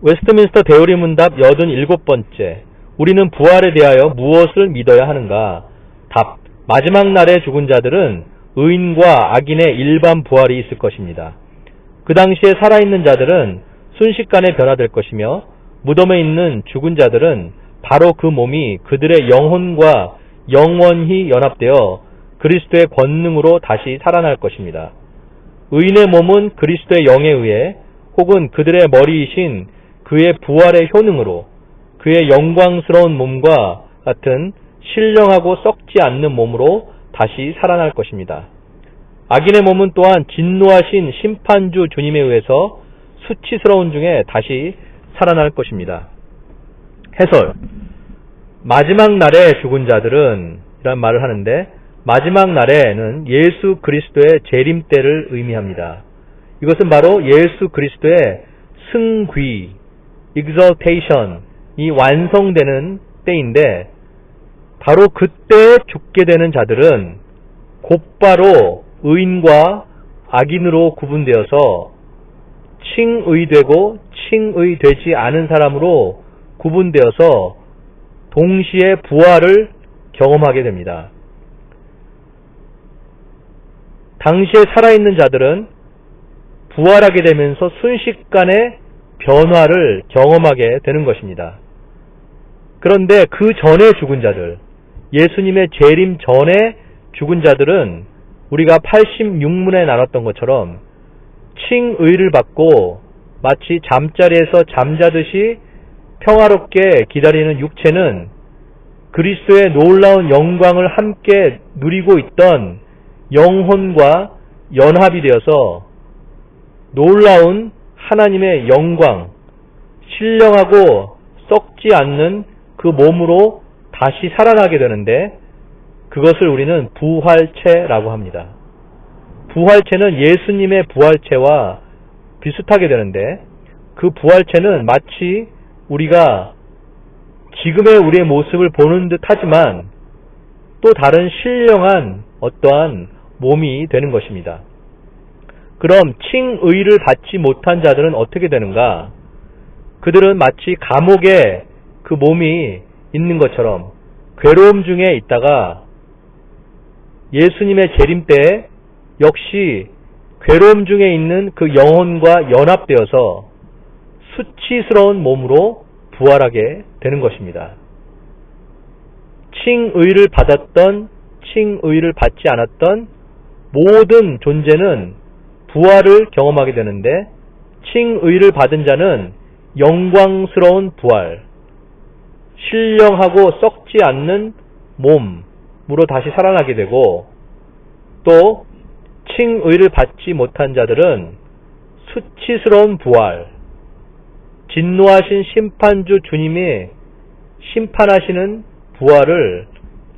웨스트민스터 대우리 문답 87번째. 우리는 부활에 대하여 무엇을 믿어야 하는가? 답. 마지막 날에 죽은 자들은 의인과 악인의 일반 부활이 있을 것입니다. 그 당시에 살아있는 자들은 순식간에 변화될 것이며 무덤에 있는 죽은 자들은 바로 그 몸이 그들의 영혼과 영원히 연합되어 그리스도의 권능으로 다시 살아날 것입니다. 의인의 몸은 그리스도의 영에 의해 혹은 그들의 머리이신 그의 부활의 효능으로 그의 영광스러운 몸과 같은 신령하고 썩지 않는 몸으로 다시 살아날 것입니다. 악인의 몸은 또한 진노하신 심판주 주님에 의해서 수치스러운 중에 다시 살아날 것입니다. 해설. 마지막 날에 죽은 자들은 이란 말을 하는데 마지막 날에는 예수 그리스도의 재림 때를 의미합니다. 이것은 바로 예수 그리스도의 승귀, exaltation이 완성되는 때인데 바로 그때 죽게 되는 자들은 곧바로 의인과 악인으로 구분되어서 칭의되고 칭의되지 않은 사람으로 구분되어서 동시에 부활을 경험하게 됩니다. 당시에 살아있는 자들은 부활하게 되면서 순식간에 변화를 경험하게 되는 것입니다. 그런데 그 전에 죽은 자들, 예수님의 재림 전에 죽은 자들은 우리가 86문에 나눴던 것처럼 칭의를 받고 마치 잠자리에서 잠자듯이 평화롭게 기다리는 육체는 그리스도의 놀라운 영광을 함께 누리고 있던 영혼과 연합이 되어서 놀라운 하나님의 영광, 신령하고 썩지 않는 그 몸으로 다시 살아나게 되는데 그것을 우리는 부활체라고 합니다. 부활체는 예수님의 부활체와 비슷하게 되는데 그 부활체는 마치 우리가 지금의 우리의 모습을 보는 듯 하지만 또 다른 신령한 어떠한 몸이 되는 것입니다. 그럼 칭의를 받지 못한 자들은 어떻게 되는가? 그들은 마치 감옥에 그 몸이 있는 것처럼 괴로움 중에 있다가 예수님의 재림 때 역시 괴로움 중에 있는 그 영혼과 연합되어서 수치스러운 몸으로 부활하게 되는 것입니다. 칭의를 받았던, 칭의를 받지 않았던 모든 존재는 부활을 경험하게 되는데 칭의를 받은 자는 영광스러운 부활, 신령하고 썩지 않는 몸으로 다시 살아나게 되고 또 칭의를 받지 못한 자들은 수치스러운 부활, 진노하신 심판주 주님이 심판하시는 부활을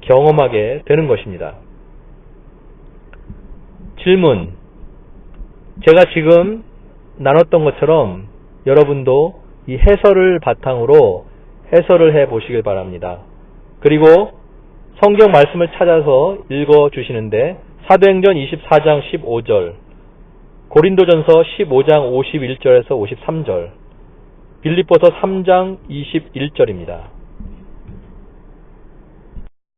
경험하게 되는 것입니다. 질문. 제가 지금 나눴던 것처럼 여러분도 이 해설을 바탕으로 해설을 해 보시길 바랍니다. 그리고 성경 말씀을 찾아서 읽어 주시는데 사도행전 24장 15절, 고린도전서 15장 51절에서 53절, 빌립보서 3장 21절입니다.